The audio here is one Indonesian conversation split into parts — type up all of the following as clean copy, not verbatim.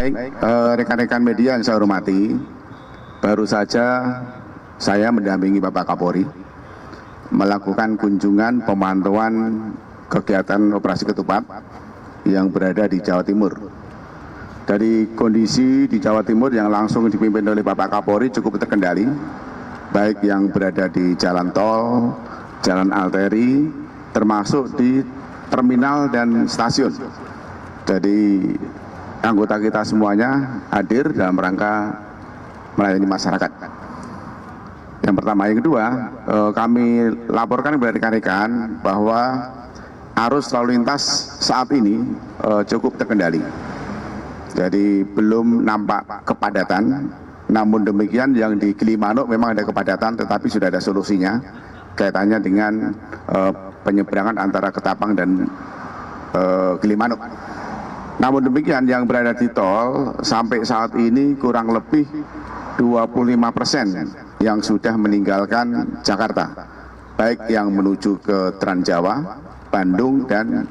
Baik, rekan-rekan media yang saya hormati, baru saja saya mendampingi Bapak Kapolri melakukan kunjungan pemantauan kegiatan operasi ketupat yang berada di Jawa Timur. Dari kondisi di Jawa Timur yang langsung dipimpin oleh Bapak Kapolri cukup terkendali, baik yang berada di jalan tol, jalan arteri, termasuk di terminal dan stasiun. Jadi anggota kita semuanya hadir dalam rangka melayani masyarakat. Yang pertama, yang kedua, kami laporkan kepada rekan-rekan bahwa arus lalu lintas saat ini cukup terkendali. Jadi belum nampak kepadatan, namun demikian yang di Gilimanuk memang ada kepadatan, tetapi sudah ada solusinya kaitannya dengan penyeberangan antara Ketapang dan Gilimanuk. Namun demikian yang berada di tol sampai saat ini kurang lebih 25% yang sudah meninggalkan Jakarta, baik yang menuju ke Trans Jawa, Bandung dan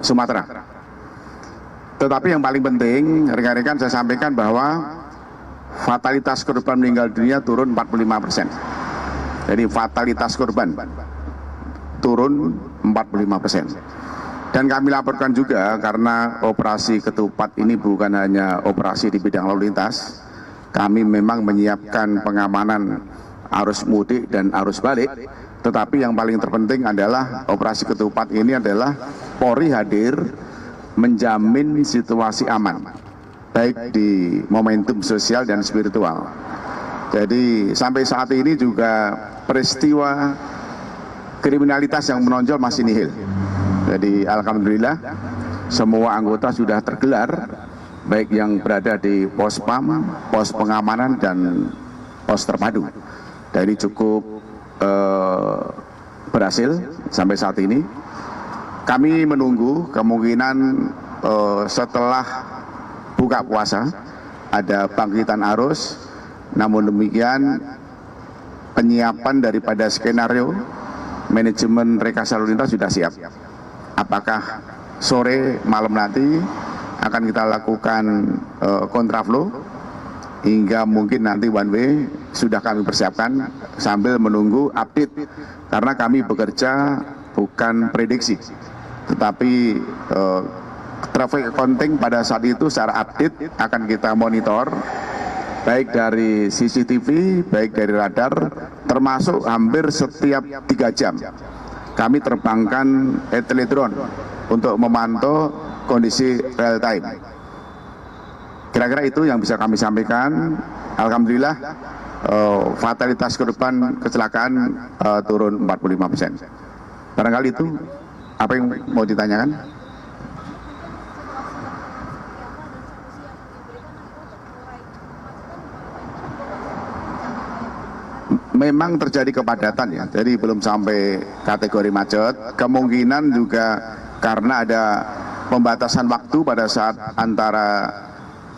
Sumatera. Tetapi yang paling penting, rekan-rekan saya sampaikan bahwa fatalitas korban meninggal dunia turun 45%. Jadi fatalitas korban turun 45%. Dan kami laporkan juga karena operasi ketupat ini bukan hanya operasi di bidang lalu lintas, kami memang menyiapkan pengamanan arus mudik dan arus balik, tetapi yang paling terpenting adalah operasi ketupat ini adalah Polri hadir menjamin situasi aman, baik di momentum sosial dan spiritual. Jadi sampai saat ini juga peristiwa kriminalitas yang menonjol masih nihil. Jadi alhamdulillah semua anggota sudah tergelar, baik yang berada di pos PAM, pos pengamanan dan pos terpadu. Jadi cukup berhasil sampai saat ini. Kami menunggu kemungkinan setelah buka puasa ada bangkitan arus, namun demikian penyiapan daripada skenario manajemen rekayasa lalu lintas sudah siap. Apakah sore malam nanti akan kita lakukan kontraflow hingga mungkin nanti one way sudah kami persiapkan sambil menunggu update, karena kami bekerja bukan prediksi, tetapi traffic accounting pada saat itu secara update akan kita monitor, baik dari CCTV, baik dari radar, termasuk hampir setiap 3 jam kami terbangkan teledrone untuk memantau kondisi real time. Kira-kira itu yang bisa kami sampaikan. Alhamdulillah fatalitas korban kecelakaan turun 45%. Barangkali itu apa yang mau ditanyakan? Memang terjadi kepadatan ya, jadi belum sampai kategori macet. Kemungkinan juga karena ada pembatasan waktu pada saat antara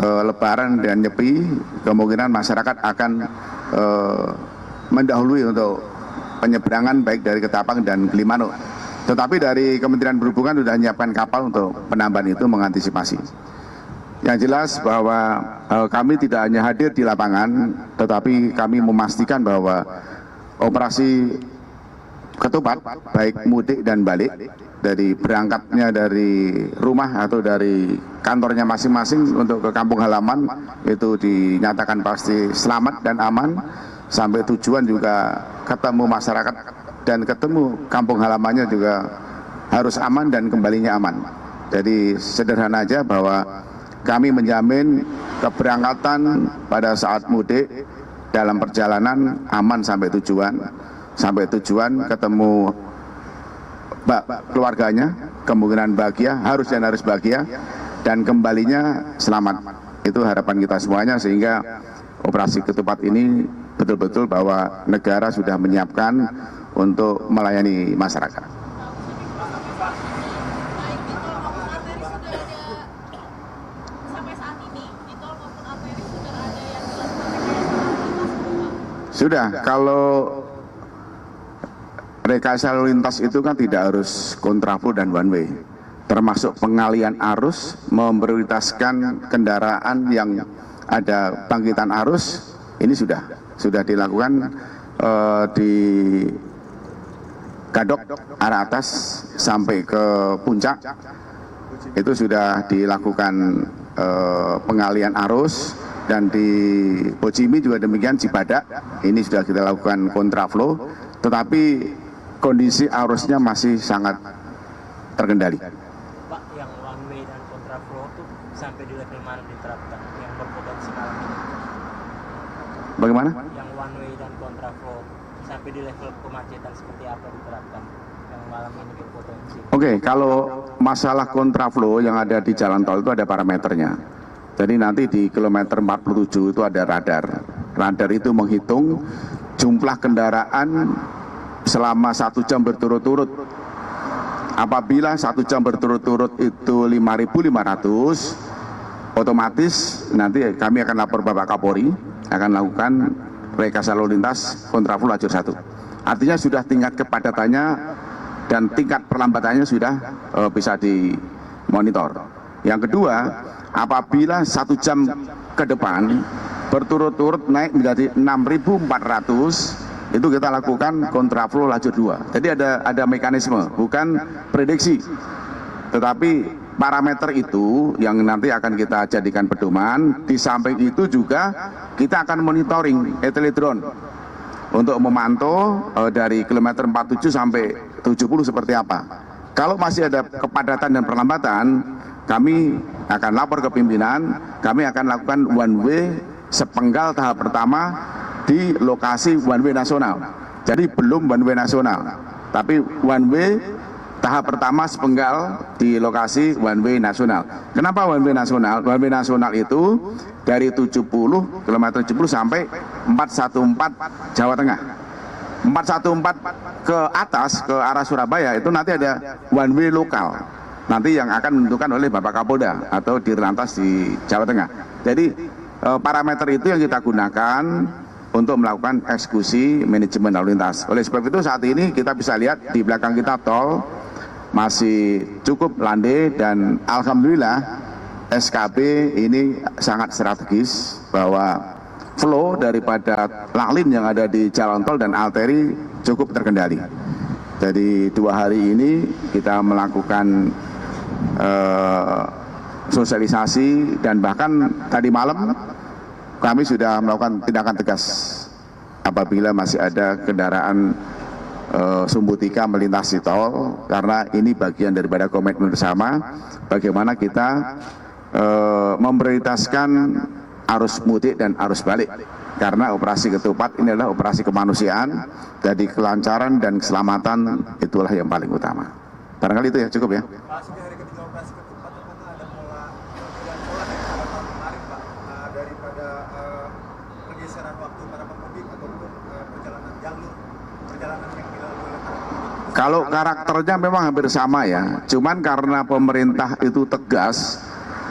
Lebaran dan Nyepi, kemungkinan masyarakat akan mendahului untuk penyeberangan baik dari Ketapang dan Gilimanuk. Tetapi dari Kementerian Perhubungan sudah menyiapkan kapal untuk penambahan itu mengantisipasi. Yang jelas bahwa kami tidak hanya hadir di lapangan, tetapi kami memastikan bahwa operasi ketupat, baik mudik dan balik, dari berangkatnya dari rumah atau dari kantornya masing-masing untuk ke kampung halaman, itu dinyatakan pasti selamat dan aman, sampai tujuan juga ketemu masyarakat dan ketemu kampung halamannya juga harus aman dan kembalinya aman. Jadi sederhana aja bahwa kami menjamin keberangkatan pada saat mudik dalam perjalanan aman sampai tujuan ketemu keluarganya, kemungkinan bahagia, harus bahagia, dan kembalinya selamat. Itu harapan kita semuanya, sehingga operasi ketupat ini betul-betul bahwa negara sudah menyiapkan untuk melayani masyarakat. Sudah, kalau rekayasa lalu lintas itu kan tidak harus kontraflow dan one way. termasuk pengalian arus, memprioritaskan kendaraan yang ada bangkitan arus. Ini sudah dilakukan di Gadok arah atas sampai ke puncak. Itu sudah dilakukan pengalian arus, dan di Bojimi juga demikian, Cibadak ini sudah kita lakukan kontraflow, tetapi kondisi arusnya masih sangat terkendali. Pak, yang one way dan kontraflow itu sampai di level mana diterapkan yang berpotensi malam ini? Bagaimana? Yang one way dan kontraflow sampai di level kemacetan seperti apa diterapkan yang malam ini berpotensi? Oke, kalau masalah kontraflow yang ada di jalan tol itu ada parameternya. Jadi nanti di kilometer 47 itu ada radar. Radar itu menghitung jumlah kendaraan selama 1 jam berturut-turut. Apabila 1 jam berturut-turut itu 5.500, otomatis nanti kami akan lapor Bapak Kapolri, akan lakukan rekayasa lalu lintas kontraflow lajur 1. Artinya sudah tingkat kepadatannya dan tingkat perlambatannya sudah bisa dimonitor. Yang kedua, apabila 1 jam ke depan berturut-turut naik menjadi 6.400, itu kita lakukan kontraflow lajur 2. Jadi ada mekanisme, bukan prediksi, tetapi parameter itu yang nanti akan kita jadikan pedoman. Di samping itu juga kita akan monitoring drone untuk memantau dari kilometer 47 sampai 70 seperti apa. Kalau masih ada kepadatan dan perlambatan, kami akan lapor ke pimpinan, kami akan lakukan one way sepenggal tahap pertama di lokasi one way nasional. Jadi belum one way nasional, tapi one way tahap pertama sepenggal di lokasi one way nasional. Kenapa one way nasional? One way nasional itu dari 70 kilometer 70 sampai 414 Jawa Tengah. 414 ke atas ke arah Surabaya itu nanti ada one way lokal. Nanti yang akan menentukan oleh Bapak Kapolda atau Dirlantas di Jawa Tengah. Jadi parameter itu yang kita gunakan untuk melakukan eksekusi manajemen lalu lintas. Oleh sebab itu saat ini kita bisa lihat di belakang kita tol masih cukup landai, dan alhamdulillah SKB ini sangat strategis bahwa flow daripada lalin yang ada di jalan tol dan arteri cukup terkendali. Jadi 2 hari ini kita melakukan sosialisasi, dan bahkan tadi malam kami sudah melakukan tindakan tegas apabila masih ada kendaraan sumbu 3 melintasi tol, karena ini bagian daripada komitmen bersama bagaimana kita memprioritaskan arus mudik dan arus balik, karena operasi ketupat ini adalah operasi kemanusiaan. Jadi kelancaran dan keselamatan itulah yang paling utama. Barangkali itu ya, cukup ya. Pak, sudah hari ketiga operasi ketupat, apakah ada pola yang tahun kemarin, Pak, daripada pergeseran waktu para pemudik ataupun perjalanan jalur perjalanan yang dilalui oleh para pemudik? Kalau karakternya memang hampir sama ya, cuman karena pemerintah itu tegas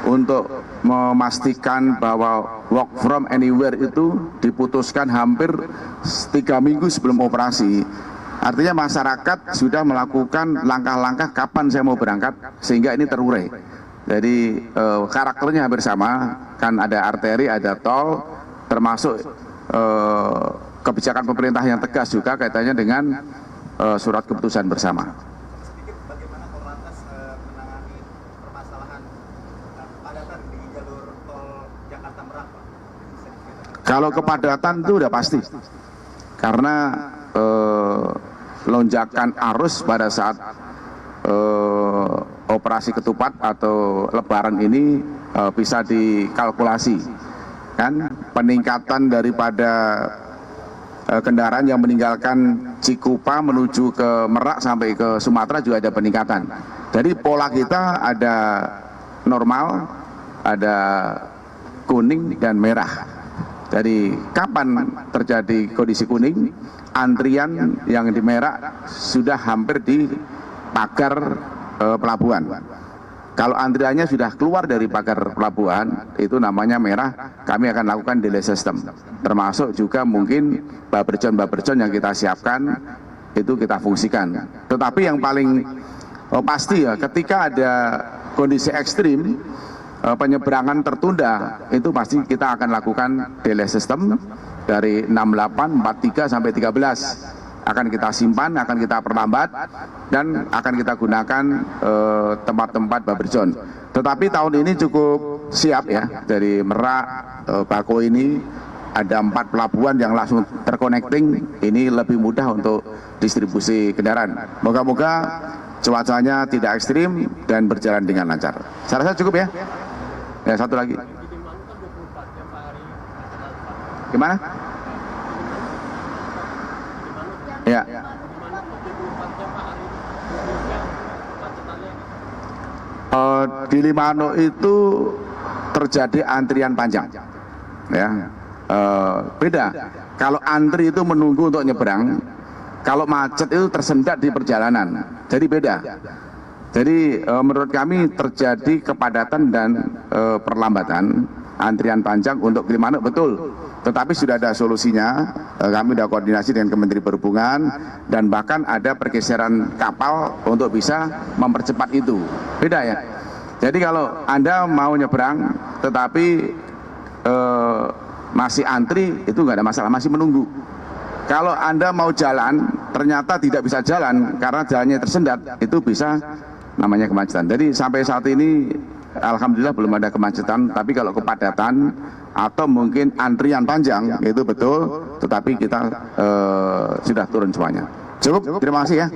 untuk memastikan bahwa work from anywhere itu diputuskan hampir 3 minggu sebelum operasi. Artinya masyarakat sudah melakukan langkah-langkah kapan saya mau berangkat, sehingga ini terurai. Jadi karakternya hampir sama, kan ada arteri, ada tol, termasuk kebijakan pemerintah yang tegas juga kaitannya dengan surat keputusan bersama. Sedikit bagaimana Korlantas menangani permasalahan kepadatan di jalur tol Jakarta Merak, Pak? Kalau kepadatan itu udah pasti, karena lonjakan arus pada saat operasi ketupat atau lebaran ini bisa dikalkulasi, kan peningkatan daripada kendaraan yang meninggalkan Cikupa menuju ke Merak sampai ke Sumatera juga ada peningkatan. Jadi pola kita ada normal, ada kuning dan merah. Jadi kapan terjadi kondisi kuning, antrian yang di merah sudah hampir di pagar pelabuhan. Kalau antriannya sudah keluar dari pagar pelabuhan, itu namanya merah, kami akan lakukan delay system. Termasuk juga mungkin baberjon yang kita siapkan, itu kita fungsikan. Tetapi yang paling Oh, pasti ya, ketika ada kondisi ekstrim, penyeberangan tertunda, itu pasti kita akan lakukan delay system dari 68, 43 sampai 13. Akan kita simpan, akan kita perlambat, dan akan kita gunakan tempat-tempat buffer zone. Tetapi tahun ini cukup siap ya, dari Merak, Bako ini ada 4 pelabuhan yang langsung terconnecting, ini lebih mudah untuk distribusi kendaraan. Moga-moga cuacanya tidak ekstrim dan berjalan dengan lancar. Saya rasa cukup ya. Ya, satu lagi. Gimana? Ya. Di Limano itu terjadi antrian panjang. Ya. Beda. Kalau antri itu menunggu untuk nyebrang, kalau macet itu tersendat di perjalanan. Jadi beda. Jadi menurut kami terjadi kepadatan dan perlambatan, antrian panjang untuk Limano betul. Tetapi sudah ada solusinya, kami sudah koordinasi dengan Kementerian Perhubungan dan bahkan ada pergeseran kapal untuk bisa mempercepat itu. Beda ya. Jadi kalau Anda mau nyebrang tetapi masih antri, itu nggak ada masalah, masih menunggu. Kalau Anda mau jalan ternyata tidak bisa jalan karena jalannya tersendat, itu bisa namanya kemacetan. Jadi sampai saat ini alhamdulillah belum ada kemacetan, tapi kalau kepadatan atau mungkin antrian panjang itu betul, tetapi kita sudah turun semuanya. Cukup, terima kasih ya.